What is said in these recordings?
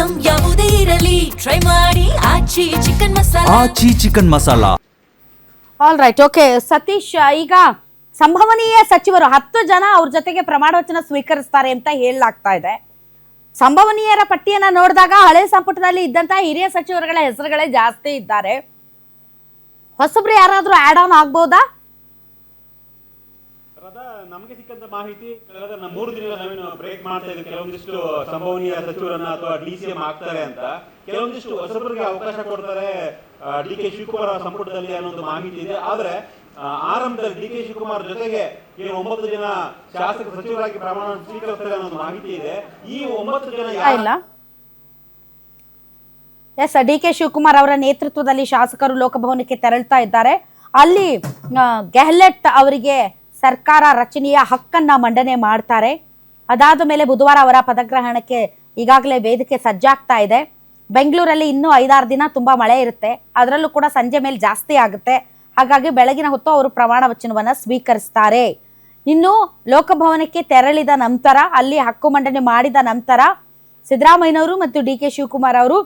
Item ಯಾವುದೇ ಇರಲಿ try ಮಾಡಿ Aachi chicken masala. All right, okay Satish, ಈಗ ಸಂಭವನೀಯ ಸಚಿವರು 10 ಜನ ಅವ್ರ ಜೊತೆಗೆ ಪ್ರಮಾಣ ವಚನ ಸ್ವೀಕರಿಸ್ತಾರೆ ಅಂತ ಹೇಳಲಾಗ್ತಾ ಇದೆ. ಸಂಭವನೀಯರ ಪಟ್ಟಿಯನ್ನ ನೋಡಿದಾಗ ಹಳೆ ಸಂಪುಟದಲ್ಲಿ ಇದ್ದಂತಹ ಹಿರಿಯ ಸಚಿವರುಗಳ ಹೆಸರುಗಳೇ ಜಾಸ್ತಿ ಇದ್ದಾರೆ. ಹೊಸಬ್ರು ಯಾರಾದ್ರೂ ಆಡ್ ಆನ್ ಆಗ್ಬೋದಾ? ನಮಗೆ ಸಿಕ್ಕಂತ ಮಾಹಿತಿ ಕಳೆದ 3 ದಿನಗಳ ನಾವೇನು ಬ್ರೇಕ್ ಮಾಡ್ತಾ ಇದ್ದೀವಿ. ಕೆಲವೊಂದಿಷ್ಟು ಸಂಭವನೀಯ ಸಚಿವರನ್ನ ಅಥವಾ DCM ಆಗ್ತಾರೆ ಅಂತ, ಕೆಲವೊಂದಿಷ್ಟು ಹೊಸಬರಿಗೆ ಅವಕಾಶ ಕೊಡ್ತಾರೆ DK ಶಿವಕುಮಾರ್ ಅವರ ಸಂಪುಟದಲ್ಲಿ ಅನ್ನೋ ಒಂದು ಮಾಹಿತಿ ಇದೆ. ಆದ್ರೆ ಆರಂಭದಲ್ಲಿ DK ಶಿವಕುಮಾರ್ ಜೊತೆಗೆ ಏನು 9 ಜನ ಶಾಸಕ ಸಚಿವರಾಗಿ ಪ್ರಮಾಣ ಸ್ವೀಕರಿಸ್ತಾರೆ ಅನ್ನೋ ಮಾಹಿತಿ ಇದೆ. ಈ 9 ಜನ ಇಲ್ಲ, ಎಸ್, DK ಶಿವಕುಮಾರ್ ಅವರ ನೇತೃತ್ವದಲ್ಲಿ ಶಾಸಕರು ಲೋಕಭವನಕ್ಕೆ ತೆರಳ್ತಾ ಇದ್ದಾರೆ. ಅಲ್ಲಿ ಗೆಹ್ಲಟ್ ಅವರಿಗೆ ಸರ್ಕಾರ ರಚನೆಯ ಹಕ್ಕನ್ನ ಮಂಡನೆ ಮಾಡ್ತಾರೆ. ಅದಾದ ಮೇಲೆ ಬುಧವಾರ ಅವರ ಪದಗ್ರಹಣಕ್ಕೆ ಈಗಾಗಲೇ ವೇದಿಕೆ ಸಜ್ಜಾಗ್ತಾ ಇದೆ. ಬೆಂಗಳೂರಲ್ಲಿ ಇನ್ನೂ 5-6 ದಿನ ತುಂಬಾ ಮಳೆ ಇರುತ್ತೆ, ಅದರಲ್ಲೂ ಕೂಡ ಸಂಜೆ ಮೇಲೆ ಜಾಸ್ತಿ ಆಗುತ್ತೆ. ಹಾಗಾಗಿ ಬೆಳಗಿನ ಹೊತ್ತು ಅವರು ಪ್ರಮಾಣ ವಚನವನ್ನ ಸ್ವೀಕರಿಸ್ತಾರೆ. ಇನ್ನು ಲೋಕಭವನಕ್ಕೆ ತೆರಳಿದ ನಂತರ, ಅಲ್ಲಿ ಹಕ್ಕು ಮಂಡನೆ ಮಾಡಿದ ನಂತರ ಸಿದ್ದರಾಮಯ್ಯನವರು ಮತ್ತು DK ಶಿವಕುಮಾರ್ ಅವರು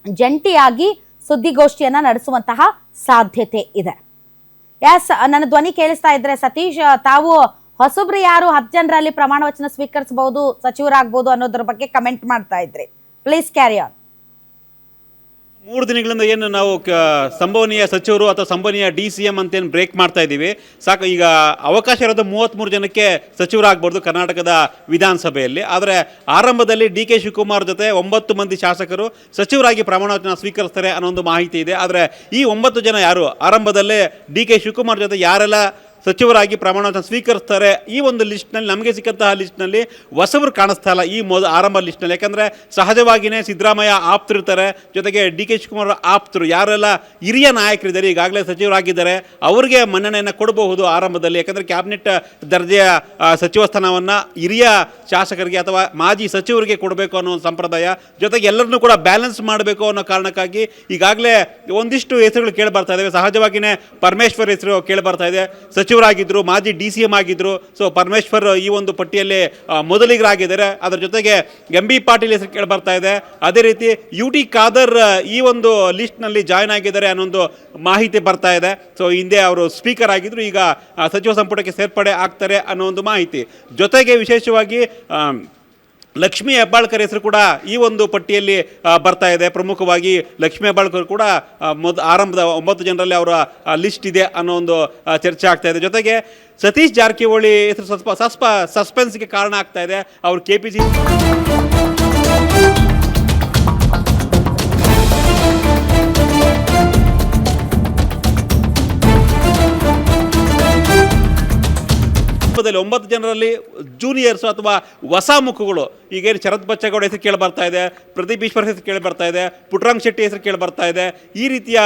ಜಂಟಿಯಾಗಿ ಸುದ್ದಿಗೋಷ್ಠಿಯನ್ನ ನಡೆಸುವಂತಹ ಸಾಧ್ಯತೆ ಇದೆ. ಎಸ್, ನನ್ನ ಧ್ವನಿ ಕೇಳಿಸ್ತಾ ಇದ್ರೆ ಸತೀಶ್, ತಾವು ಹೊಸಬ್ರು ಯಾರು 10 ಜನರಲ್ಲಿ ಪ್ರಮಾಣ ವಚನ ಸ್ವೀಕರಿಸಬಹುದು, ಸಚಿವರಾಗಬಹುದು ಅನ್ನೋದ್ರ ಬಗ್ಗೆ ಕಮೆಂಟ್ ಮಾಡ್ತಾ ಇದ್ರಿ. Please carry on. 3 ದಿನಗಳಿಂದ ಏನು ನಾವು ಸಂಭವನೀಯ ಸಚಿವರು ಅಥವಾ ಸಂಭವನೀಯ DCM ಅಂತ ಏನು ಬ್ರೇಕ್ ಮಾಡ್ತಾ ಇದ್ದೀವಿ, ಸಾಕು. ಈಗ ಅವಕಾಶ ಇರೋದು 33 ಜನಕ್ಕೆ ಸಚಿವರಾಗಬಹುದು ಕರ್ನಾಟಕದ ವಿಧಾನಸಭೆಯಲ್ಲಿ. ಆದರೆ ಆರಂಭದಲ್ಲಿ DK ಶಿವಕುಮಾರ್ ಜೊತೆ 9 ಮಂದಿ ಶಾಸಕರು ಸಚಿವರಾಗಿ ಪ್ರಮಾಣ ವಚನ ಸ್ವೀಕರಿಸ್ತಾರೆ ಅನ್ನೋ ಒಂದು ಮಾಹಿತಿ ಇದೆ. ಆದರೆ ಈ 9 ಜನ ಯಾರು ಆರಂಭದಲ್ಲೇ DK ಶಿವಕುಮಾರ್ ಜೊತೆ ಯಾರೆಲ್ಲ ಸಚಿವರಾಗಿ ಪ್ರಮಾಣ ವಚನ ಸ್ವೀಕರಿಸ್ತಾರೆ, ಈ ಒಂದು ಲಿಸ್ಟ್ನಲ್ಲಿ ನಮಗೆ ಸಿಕ್ಕಂತಹ ಲಿಸ್ಟ್ನಲ್ಲಿ ಹೊಸಬರು ಕಾಣಿಸ್ತಾ ಇಲ್ಲ ಈ ಆರಂಭ ಲಿಸ್ಟ್ನಲ್ಲಿ. ಯಾಕಂದರೆ ಸಹಜವಾಗಿಯೇ ಸಿದ್ದರಾಮಯ್ಯ ಆಪ್ತರಿರ್ತಾರೆ, ಜೊತೆಗೆ DK ಶಿವಕುಮಾರ್ ಆಪ್ತರು ಯಾರೆಲ್ಲ ಹಿರಿಯ ನಾಯಕರಿದ್ದಾರೆ, ಈಗಾಗಲೇ ಸಚಿವರಾಗಿದ್ದಾರೆ, ಅವರಿಗೆ ಮನ್ನಣೆಯನ್ನು ಕೊಡಬಹುದು ಆರಂಭದಲ್ಲಿ. ಯಾಕಂದರೆ ಕ್ಯಾಬಿನೆಟ್ ದರ್ಜೆಯ ಸಚಿವ ಸ್ಥಾನವನ್ನು ಹಿರಿಯ ಶಾಸಕರಿಗೆ ಅಥವಾ ಮಾಜಿ ಸಚಿವರಿಗೆ ಕೊಡಬೇಕು ಅನ್ನೋ ಒಂದು ಸಂಪ್ರದಾಯ, ಜೊತೆಗೆ ಎಲ್ಲರನ್ನೂ ಕೂಡ ಬ್ಯಾಲೆನ್ಸ್ ಮಾಡಬೇಕು ಅನ್ನೋ ಕಾರಣಕ್ಕಾಗಿ ಈಗಾಗಲೇ ಒಂದಿಷ್ಟು ಹೆಸರುಗಳು ಕೇಳಿ ಬರ್ತಾ ಇದ್ದಾವೆ. ಸಹಜವಾಗಿಯೇ ಪರಮೇಶ್ವರ್ ಹೆಸರು ಕೇಳಿ ಬರ್ತಾ ಇದೆ, ಸಚಿವರಾಗಿದ್ದರು, ಮಾಜಿ DCM ಆಗಿದ್ದರು. ಸೊ ಪರಮೇಶ್ವರ್ ಈ ಒಂದು ಪಟ್ಟಿಯಲ್ಲಿ ಮೊದಲಿಗರಾಗಿದ್ದಾರೆ. ಅದರ ಜೊತೆಗೆ MB ಪಾಟೀಲ್ ಹೆಸರು ಕೇಳಿ ಬರ್ತಾ ಇದೆ. ಅದೇ ರೀತಿ UT ಖಾದರ್ ಈ ಒಂದು ಲಿಸ್ಟ್ನಲ್ಲಿ ಜಾಯ್ನ್ ಆಗಿದ್ದಾರೆ ಅನ್ನೋ ಒಂದು ಮಾಹಿತಿ ಬರ್ತಾ ಇದೆ. ಸೊ ಹಿಂದೆ ಅವರು ಸ್ಪೀಕರ್ ಆಗಿದ್ದರು, ಈಗ ಸಚಿವ ಸಂಪುಟಕ್ಕೆ ಸೇರ್ಪಡೆ ಆಗ್ತಾರೆ ಅನ್ನೋ ಒಂದು ಮಾಹಿತಿ. ಜೊತೆಗೆ ವಿಶೇಷವಾಗಿ ಲಕ್ಷ್ಮೀ ಹೆಬ್ಬಾಳ್ಕರ್ ಹೆಸರು ಕೂಡ ಈ ಒಂದು ಪಟ್ಟಿಯಲ್ಲಿ ಬರ್ತಾ ಇದೆ. ಪ್ರಮುಖವಾಗಿ ಲಕ್ಷ್ಮೀ ಹೆಬ್ಬಾಳ್ಕರ್ ಕೂಡ ಆರಂಭದ 9 ಜನರಲ್ಲಿ ಅವರ ಲಿಸ್ಟ್ ಇದೆ ಅನ್ನೋ ಒಂದು ಚರ್ಚೆ ಆಗ್ತಾ ಇದೆ. ಜೊತೆಗೆ ಸತೀಶ್ ಜಾರಕಿಹೊಳಿ ಹೆಸರು ಸ್ವಲ್ಪ ಸಸ್ಪೆನ್ಸ್ಗೆ ಕಾರಣ ಆಗ್ತಾ ಇದೆ. ಅವರು KPCC ಸಂದರ್ಭದಲ್ಲಿ 9 ಜನರಲ್ಲಿ ಜೂನಿಯರ್ಸ್ ಅಥವಾ ಹೊಸ ಮುಖಗಳು, ಈಗೇನು ಶರತ್ ಬಚ್ಚೇಗೌಡ ಹೆಸರು ಕೇಳಿ ಬರ್ತಾ ಇದೆ, ಪ್ರದೀಪ್ ಈಶ್ವರ್ ಹೆಸರು ಕೇಳಿ ಬರ್ತಾ ಇದೆ, ಪುಟ್ಟರಂಗ ಶೆಟ್ಟಿ ಹೆಸರು ಕೇಳಿ ಬರ್ತಾ ಇದೆ. ಈ ರೀತಿಯ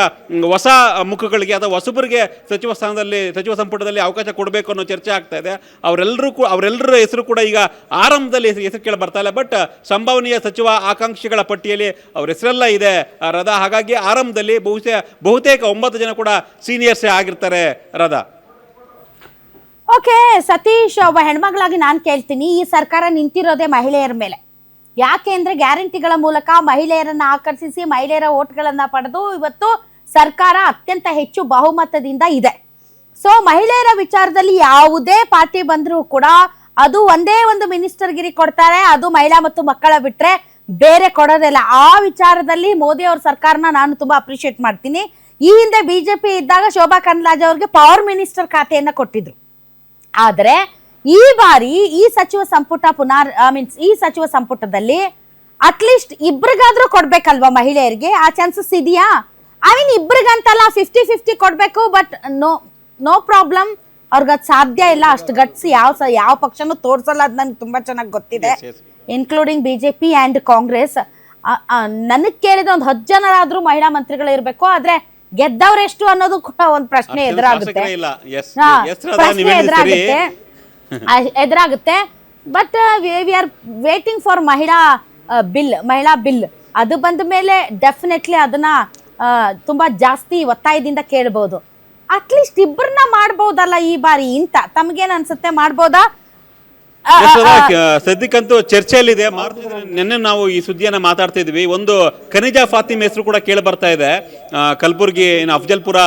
ಹೊಸ ಮುಖಗಳಿಗೆ ಅಥವಾ ಹೊಸಬರಿಗೆ ಸಚಿವ ಸ್ಥಾನದಲ್ಲಿ ಸಚಿವ ಸಂಪುಟದಲ್ಲಿ ಅವಕಾಶ ಕೊಡಬೇಕು ಅನ್ನೋ ಚರ್ಚೆ ಆಗ್ತಾ ಇದೆ. ಅವರೆಲ್ಲರ ಹೆಸರು ಕೂಡ ಈಗ ಆರಂಭದಲ್ಲಿ ಹೆಸರು ಕೇಳಿ ಬರ್ತಾ ಇಲ್ಲ. ಬಟ್ ಸಂಭವನೀಯ ಸಚಿವ ಆಕಾಂಕ್ಷಿಗಳ ಪಟ್ಟಿಯಲ್ಲಿ ಅವ್ರ ಹೆಸರೆಲ್ಲ ಇದೆ ರಾಧಾ. ಹಾಗಾಗಿ ಆರಂಭದಲ್ಲಿ ಬಹುತೇಕ 9 ಜನ ಕೂಡ ಸೀನಿಯರ್ಸೇ ಆಗಿರ್ತಾರೆ ರಾಧಾ. ಓಕೆ ಸತೀಶ್, ಒಬ್ಬ ಹೆಣ್ಮಗಳಾಗಿ ನಾನು ಕೇಳ್ತೀನಿ, ಈ ಸರ್ಕಾರ ನಿಂತಿರೋದೇ ಮಹಿಳೆಯರ ಮೇಲೆ. ಯಾಕೆ ಅಂದ್ರೆ ಗ್ಯಾರಂಟಿಗಳ ಮೂಲಕ ಮಹಿಳೆಯರನ್ನ ಆಕರ್ಷಿಸಿ ಮಹಿಳೆಯರ ಓಟ್ಗಳನ್ನ ಪಡೆದು ಇವತ್ತು ಸರ್ಕಾರ ಅತ್ಯಂತ ಹೆಚ್ಚು ಬಹುಮತದಿಂದ ಇದೆ. ಸೊ ಮಹಿಳೆಯರ ವಿಚಾರದಲ್ಲಿ ಯಾವುದೇ ಪಾರ್ಟಿ ಬಂದರೂ ಕೂಡ ಅದು ಒಂದೇ ಒಂದು ಮಿನಿಸ್ಟರ್ಗಿರಿ ಕೊಡ್ತಾರೆ, ಅದು ಮಹಿಳಾ ಮತ್ತು ಮಕ್ಕಳ ಬಿಟ್ರೆ ಬೇರೆ ಕೊಡೋದಿಲ್ಲ. ಆ ವಿಚಾರದಲ್ಲಿ ಮೋದಿ ಅವ್ರ ಸರ್ಕಾರನ ನಾನು ತುಂಬಾ ಅಪ್ರಿಶಿಯೇಟ್ ಮಾಡ್ತೀನಿ. ಈ ಹಿಂದೆ BJP ಇದ್ದಾಗ ಶೋಭಾ ಕರಂದ್ಲಾಜೆ ಅವ್ರಿಗೆ ಪವರ್ ಮಿನಿಸ್ಟರ್ ಖಾತೆಯನ್ನ ಕೊಟ್ಟಿದ್ರು. ಆದರೆ ಈ ಬಾರಿ ಈ ಸಚಿವ ಸಂಪುಟ ಈ ಸಚಿವ ಸಂಪುಟದಲ್ಲಿ ಅಟ್ಲೀಸ್ಟ್ ಇಬ್ರಿಗಾದ್ರೂ ಕೊಡ್ಬೇಕಲ್ವಾ ಮಹಿಳೆಯರಿಗೆ? ಆ ಚಾನ್ಸಸ್ ಇದೆಯಾ? ಇಬ್ರಿಗಂತಲ್ಲ, 50-50 ಕೊಡ್ಬೇಕು. ಬಟ್ ನೋ ಪ್ರಾಬ್ಲಮ್, ಅವ್ರಿಗದು ಸಾಧ್ಯ ಇಲ್ಲ. ಅಷ್ಟು ಗಟ್ಸಿ ಯಾವ ಪಕ್ಷನೂ ತೋರ್ಸಲ್ಲ, ಅದು ನನಗೆ ತುಂಬಾ ಚೆನ್ನಾಗಿ ಗೊತ್ತಿದೆ, ಇನ್ಕ್ಲೂಡಿಂಗ್ BJP ಆ್ಯಂಡ್ ಕಾಂಗ್ರೆಸ್. ನನಗೆ ಕೇಳಿದ ಒಂದು 10 ಜನರಾದ್ರೂ ಮಹಿಳಾ ಮಂತ್ರಿಗಳು ಇರಬೇಕು. ಆದ್ರೆ ಗೆದ್ದವ್ರೆಷ್ಟು ಅನ್ನೋದು ಕೂಡ ಒಂದು ಪ್ರಶ್ನೆ ಎದುರಾಗುತ್ತೆ. But we are waiting for ಮಹಿಳಾ ಬಿಲ್. ಅದು ಬಂದ ಮೇಲೆ ಡೆಫಿನೆಟ್ಲಿ ಅದನ್ನ ತುಂಬಾ ಜಾಸ್ತಿ ಒತ್ತಾಯದಿಂದ ಕೇಳಬಹುದು. ಅಟ್ಲೀಸ್ಟ್ ಇಬ್ಬರನ್ನ ಮಾಡ್ಬೋದಲ್ಲ ಈ ಬಾರಿ ಅಂತ ತಮಗೇನು ಅನ್ಸುತ್ತೆ? ಮಾಡ್ಬೋದಾ? ಸದ್ಯಕ್ಕಂತೂ ಚರ್ಚೆಯಲ್ಲಿದೆ. ನಿನ್ನೆ ನಾವು ಈ ಸುದ್ದಿಯನ್ನ ಮಾತಾಡ್ತಾ ಇದ್ವಿ. ಒಂದು ಖನಿಜಾ ಫಾತಿಮ್ ಹೆಸರು ಕೂಡ ಕೇಳಿ ಬರ್ತಾ ಇದೆ. ಕಲಬುರ್ಗಿ ಅಫ್ಜಲ್ಪುರ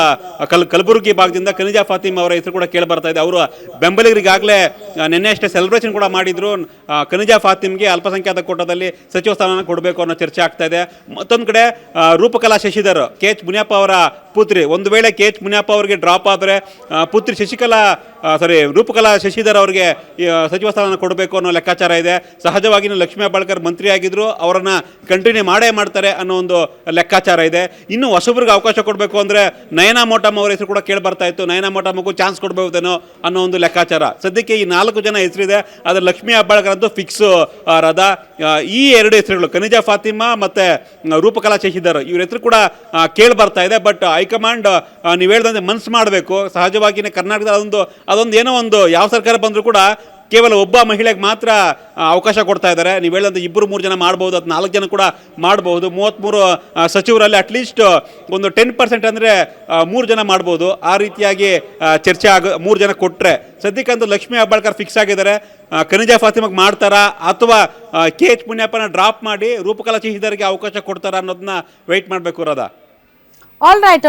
ಕಲಬುರ್ಗಿ ಭಾಗದಿಂದ ಖನಿಜಾ ಫಾತಿಮ್ ಅವರ ಹೆಸರು ಕೂಡ ಕೇಳಿ ಬರ್ತಾ ಇದೆ. ಅವರು ಬೆಂಬಲಿಗರಿಗಾಗಲೇ ನಿನ್ನೆ ಅಷ್ಟೇ ಸೆಲೆಬ್ರೇಷನ್ ಕೂಡ ಮಾಡಿದ್ರು. ಖನಿಜಾ ಫಾತಿಮ್ಗೆ ಅಲ್ಪಸಂಖ್ಯಾತ ಕೋಟಾದಲ್ಲಿ ಸಚಿವ ಸ್ಥಾನ ಕೊಡಬೇಕು ಅನ್ನೋ ಚರ್ಚೆ ಆಗ್ತಾ ಇದೆ. ಮತ್ತೊಂದು ಕಡೆ ರೂಪಕಲಾ ಶಶಿಧರ್, ಕೆ ಎಚ್ ಮುನಿಯಪ್ಪ ಅವರ ಪುತ್ರಿ, ಒಂದು ವೇಳೆ ಕೆ ಎಚ್ ಮುನಿಯಪ್ಪ ಅವರಿಗೆ ಡ್ರಾಪ್ ಆದರೆ ಪುತ್ರಿ ರೂಪಕಲಾ ಶಶಿಧರ್ ಅವರಿಗೆ ಸಚಿವ ಸ್ಥಾನ ಕೊಡಬೇಕು ಅನ್ನೋ ಲೆಕ್ಕಾಚಾರ ಇದೆ. ಸಹಜವಾಗಿ ಲಕ್ಷ್ಮೀ ಹೆಬ್ಬಾಳ್ಕರ್ ಮಂತ್ರಿ ಆಗಿದ್ರು, ಅವರನ್ನ ಕಂಟಿನ್ಯೂ ಮಾಡ್ತಾರೆ ಅನ್ನೋ ಒಂದು ಲೆಕ್ಕಾಚಾರ ಇದೆ. ಇನ್ನು ಹೊಸಬ್ರಿಗೆ ಅವಕಾಶ ಕೊಡಬೇಕು ಅಂದರೆ ನಯನಾ ಮೋಟಮ್ ಅವರ ಹೆಸರು ಕೂಡ ಕೇಳಿ ಬರ್ತಾ ಇತ್ತು. ನಯನಾ ಮೋಟಮ್ಗೂ ಚಾನ್ಸ್ ಕೊಡಬಹುದೇನೋ ಅನ್ನೋ ಒಂದು ಲೆಕ್ಕಾಚಾರ. ಸದ್ಯಕ್ಕೆ ಈ 4 ಜನ ಹೆಸರಿದೆ. ಆದರೆ ಲಕ್ಷ್ಮೀ ಹೆಬ್ಬಾಳ್ಕರ್ ಅಂತೂ ಫಿಕ್ಸ್ ರಾಧಾ. ಈ 2 ಹೆಸರುಗಳು ಖನಿಜಾ ಫಾತಿಮಾ ಮತ್ತೆ ರೂಪಕಲಾ ಶಶಿಧರ್, ಇವ್ರ ಹೆಸರು ಕೂಡ ಕೇಳಿ ಬರ್ತಾ ಇದೆ. ಬಟ್ ಹೈಕಮಾಂಡ್ ನೀವು ಹೇಳ್ದಂತೆ ಮನಸ್ಸು ಮಾಡಬೇಕು. ಸಹಜವಾಗಿಯೇ ಕರ್ನಾಟಕದ ಅದೊಂದು ಏನೋ ಒಂದು ಯಾವ ಸರ್ಕಾರ ಬಂದರೂ ಕೂಡ ಕೇವಲ ಒಬ್ಬ ಮಹಿಳೆಗೆ ಮಾತ್ರ ಅವಕಾಶ ಕೊಡ್ತಾ ಇದ್ದಾರೆ. ನೀವು ಹೇಳಿದಂತೆ 2-3 ಜನ ಮಾಡ್ಬೋದು, ಅದು 4 ಜನ ಕೂಡ ಮಾಡ್ಬೋದು. 33 ಸಚಿವರಲ್ಲಿ ಅಟ್ಲೀಸ್ಟ್ ಒಂದು 10% ಅಂದರೆ 3 ಜನ ಮಾಡ್ಬೋದು. ಆ ರೀತಿಯಾಗಿ ಚರ್ಚೆ 3 ಜನ ಕೊಟ್ಟರೆ ಸದ್ಯಕ್ಕಂತೂ ಲಕ್ಷ್ಮೀ ಹೆಬ್ಬಾಳ್ಕರ್ ಫಿಕ್ಸ್ ಆಗಿದ್ದಾರೆ. ಖನಿಜಾ ಫಾತಿಮಾಗೆ ಮಾಡ್ತಾರಾ ಅಥವಾ ಕೆ ಎಚ್ ಮುನಿಯಪ್ಪನ ಡ್ರಾಪ್ ಮಾಡಿ ರೂಪಕಲಾ ಶಶಿಧರ್ಗೆ ಅವಕಾಶ ಕೊಡ್ತಾರಾ ಅನ್ನೋದನ್ನ ವೆಯ್ಟ್ ಮಾಡಬೇಕು ರಾಧಾ. All right.